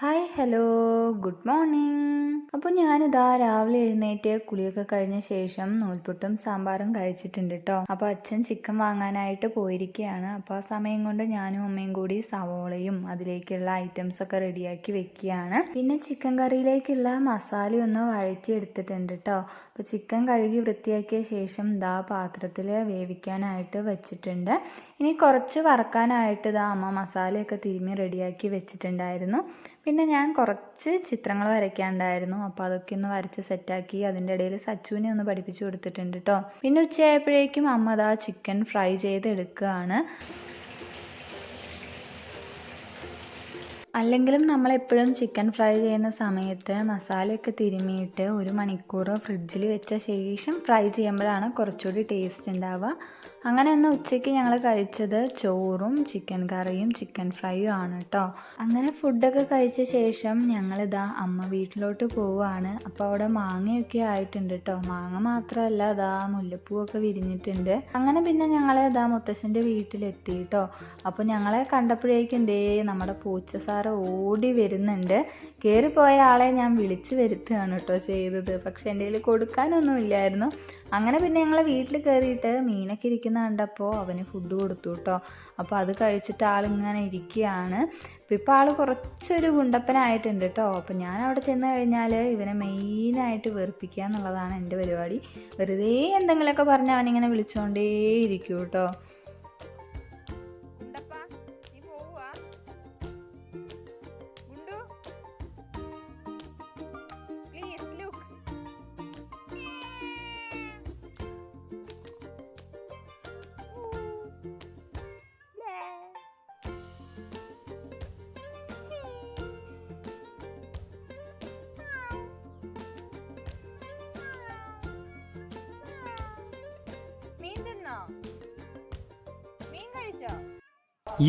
Hi hello good morning. അപ്പോൾ ഞാനിതാ രാവിലെ എഴുന്നേറ്റ് കുളിയൊക്കെ കഴിഞ്ഞ ശേഷം നൂൽപുട്ടും സാമ്പാറും കഴിച്ചിട്ടുണ്ട് കേട്ടോ. അപ്പോൾ അച്ഛൻ ചിക്കൻ വാങ്ങാനായിട്ട് പോയിരിക്കുകയാണ്. അപ്പോൾ ആ സമയം കൊണ്ട് ഞാനും അമ്മയും കൂടി സവോളയും അതിലേക്കുള്ള ഐറ്റംസ് ഒക്കെ റെഡിയാക്കി വെക്കുകയാണ്. പിന്നെ ചിക്കൻ കറിയിലേക്കുള്ള മസാലയൊന്ന് വഴറ്റി എടുത്തിട്ടുണ്ട് കേട്ടോ. അപ്പോൾ ചിക്കൻ കഴുകി വൃത്തിയാക്കിയ ശേഷം ഇതാ പാത്രത്തിൽ വേവിക്കാനായിട്ട് വെച്ചിട്ടുണ്ട്. ഇനി കുറച്ച് വറക്കാനായിട്ട് ഇതാ അമ്മ മസാലയൊക്കെ തിരുമ്മി റെഡിയാക്കി വെച്ചിട്ടുണ്ടായിരുന്നു. പിന്നെ ഞാൻ കുറച്ച് ചിത്രങ്ങൾ വരയ്ക്കാനുണ്ടായിരുന്നു. അപ്പോൾ അതൊക്കെ ഒന്ന് വരച്ച് സെറ്റാക്കി അതിൻ്റെ ഇടയിൽ സച്ചുവിനെ ഒന്ന് പഠിപ്പിച്ചു കൊടുത്തിട്ടുണ്ട് കേട്ടോ. പിന്നെ ഉച്ചയായപ്പോഴേക്കും അമ്മ അതാ ചിക്കൻ ഫ്രൈ ചെയ്ത് എടുക്കുകയാണ്. അല്ലെങ്കിലും നമ്മളെപ്പോഴും ചിക്കൻ ഫ്രൈ ചെയ്യുന്ന സമയത്ത് മസാലയൊക്കെ തിരുമ്മിയിട്ട് 1 മണിക്കൂർ ഫ്രിഡ്ജിൽ വെച്ച ശേഷം ഫ്രൈ ചെയ്യുമ്പോഴാണ് കുറച്ചുകൂടി ടേസ്റ്റ് ഉണ്ടാവുക. അങ്ങനെ ഒന്ന് ഉച്ചയ്ക്ക് ഞങ്ങൾ കഴിച്ചത് ചോറും ചിക്കൻ കറിയും ചിക്കൻ ഫ്രൈയും ആണ് കേട്ടോ. അങ്ങനെ ഫുഡൊക്കെ കഴിച്ച ശേഷം ഞങ്ങളിതാ അമ്മ വീട്ടിലോട്ട് പോവുകയാണ്. അപ്പോൾ അവിടെ മാങ്ങയൊക്കെ ആയിട്ടുണ്ട് കേട്ടോ. മാങ്ങ മാത്രമല്ല ഇതാ മുല്ലപ്പൂവൊക്കെ വിരിഞ്ഞിട്ടുണ്ട്. അങ്ങനെ പിന്നെ ഞങ്ങൾ ഇതാ മുത്തശ്ശൻ്റെ വീട്ടിലെത്തി കേട്ടോ. അപ്പോൾ ഞങ്ങളെ കണ്ടപ്പോഴേക്കും ദേ നമ്മുടെ പൂച്ച സാറ് ഓടി വരുന്നുണ്ട്. കയറിപ്പോയ ആളെ ഞാൻ വിളിച്ചു വരുത്തുകയാണ് കേട്ടോ ചെയ്തത്. പക്ഷെ എൻ്റെ കയ്യിൽ കൊടുക്കാനൊന്നും ഇല്ലായിരുന്നു. അങ്ങനെ പിന്നെ ഞങ്ങൾ വീട്ടിൽ കയറിയിട്ട് മീനൊക്കെ ഇരിക്കുന്ന കണ്ടപ്പോൾ അവന് ഫുഡ് കൊടുത്തു കേട്ടോ. അപ്പോൾ അത് കഴിച്ചിട്ട് ആളിങ്ങനെ ഇരിക്കുകയാണ്. ഇപ്പോൾ ആൾ കുറച്ചൊരു ഗുണ്ടപ്പനായിട്ടുണ്ട് കേട്ടോ. അപ്പോൾ ഞാൻ അവിടെ ചെന്ന് കഴിഞ്ഞാൽ ഇവനെ മെയിനായിട്ട് വെറുപ്പിക്കുക എന്നുള്ളതാണ് എൻ്റെ പരിപാടി. വെറുതെ എന്തെങ്കിലുമൊക്കെ പറഞ്ഞ് അവനിങ്ങനെ വിളിച്ചുകൊണ്ടേ ഇരിക്കും കേട്ടോ.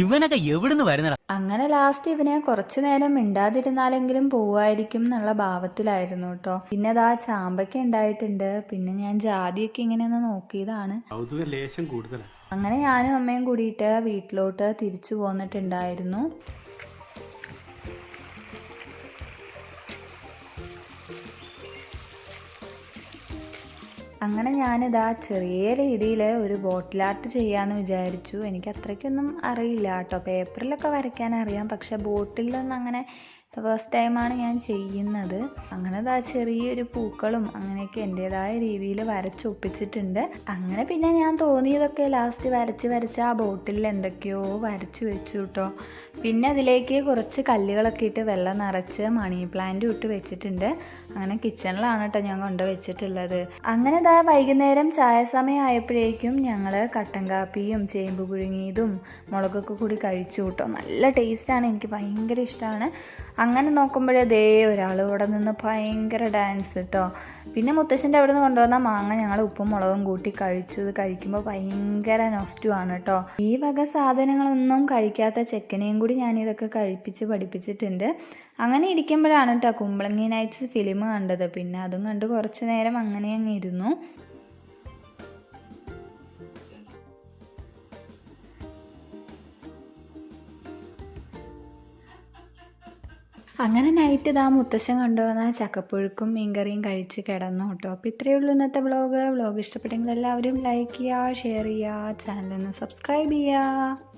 ഇവനൊക്കെ എവിടുന്ന് വരുന്നടാ? അങ്ങനെ ലാസ്റ്റ് ഇവനെ കുറച്ചു നേരം മിണ്ടാതിരുന്നാലെങ്കിലും പോവായിരിക്കും എന്നുള്ള ഭാവത്തിലായിരുന്നു കേട്ടോ. പിന്നെ അതാ ചാമ്പയ്ക്ക ഉണ്ടായിട്ടുണ്ട്. പിന്നെ ഞാൻ ജാതിയൊക്കെ ഇങ്ങനെ ഒന്ന് നോക്കിയതാണ്. അങ്ങനെ ഞാനും അമ്മയും കൂടിയിട്ട് വീട്ടിലോട്ട് തിരിച്ചു പോന്നിട്ടുണ്ടായിരുന്നു. അങ്ങനെ ഞാനിതാ ചെറിയ രീതിയിൽ ഒരു ബോട്ടിൽ ആർട്ട് ചെയ്യാമെന്ന് വിചാരിച്ചു. എനിക്ക് അത്രയ്ക്കൊന്നും അറിയില്ല കേട്ടോ. പേപ്പറിലൊക്കെ വരയ്ക്കാൻ അറിയാം, പക്ഷെ ബോട്ടിലൊന്നും അങ്ങനെ ഫസ്റ്റ് ടൈമാണ് ഞാൻ ചെയ്യുന്നത്. അങ്ങനെ ഇതാ ചെറിയൊരു പൂക്കളും അങ്ങനെയൊക്കെ എൻ്റേതായ രീതിയിൽ വരച്ചൊപ്പിച്ചിട്ടുണ്ട്. അങ്ങനെ പിന്നെ ഞാൻ തോന്നിയതൊക്കെ ലാസ്റ്റ് വരച്ച് ആ ബോട്ടിലിൽ എന്തൊക്കെയോ വരച്ച് വെച്ചു കേട്ടോ. പിന്നെ അതിലേക്ക് കുറച്ച് കല്ലുകളൊക്കെ ഇട്ട് വെള്ളം നിറച്ച് മണി പ്ലാന്റും ഇട്ട് വെച്ചിട്ടുണ്ട്. അങ്ങനെ കിച്ചണിലാണ് കേട്ടോ ഞാൻ കൊണ്ടുവച്ചിട്ടുള്ളത്. അങ്ങനെ ഇതാ വൈകുന്നേരം ചായ സമയം ആയപ്പോഴേക്കും ഞങ്ങൾ കട്ടൻ കാപ്പിയും ചേമ്പ് പുഴുങ്ങിയതും മുളകൊക്കെ കൂടി കഴിച്ചു കേട്ടോ. നല്ല ടേസ്റ്റാണ്, എനിക്ക് ഭയങ്കര ഇഷ്ടമാണ്. അങ്ങനെ നോക്കുമ്പോഴേ ദേ ഒരാൾ ഇവിടെ നിന്ന് ഭയങ്കര ഡാൻസ് കേട്ടോ. പിന്നെ മുത്തശ്ശൻ്റെ അവിടെ നിന്ന് കൊണ്ടുവന്ന മാങ്ങ ഞങ്ങൾ ഉപ്പും മുളകും കൂട്ടി കഴിച്ചു. ഇത് കഴിക്കുമ്പോൾ ഭയങ്കര നൊസ്റ്റുമാണ് കേട്ടോ. ഈ വക സാധനങ്ങളൊന്നും കഴിക്കാത്ത ചെക്കനെയും കൂടി ഞാനിതൊക്കെ കഴിപ്പിച്ച് പഠിപ്പിച്ചിട്ടുണ്ട്. അങ്ങനെ ഇരിക്കുമ്പോഴാണ് കേട്ടോ കുമ്പളങ്ങി നൈറ്റ്സ് ഫിലിം കണ്ടത്. പിന്നെ അതും കണ്ട് കുറച്ച് നേരം അങ്ങനെ അങ്ങ് ഇരുന്നു. അങ്ങനെ നൈറ്റ് ഇതാ മുത്തശ്ശൻ കൊണ്ടുവന്ന ചക്കപ്പുഴുക്കും മീൻകറിയും കഴിച്ച് കിടന്നു കേട്ടോ. അപ്പോൾ ഇത്രയേ ഉള്ളൂ ഇന്നത്തെ വ്ളോഗ് ഇഷ്ടപ്പെട്ടെങ്കിൽ എല്ലാവരും ലൈക്ക് ചെയ്യുക, ഷെയർ ചെയ്യുക, ചാനലൊന്ന് സബ്സ്ക്രൈബ് ചെയ്യുക.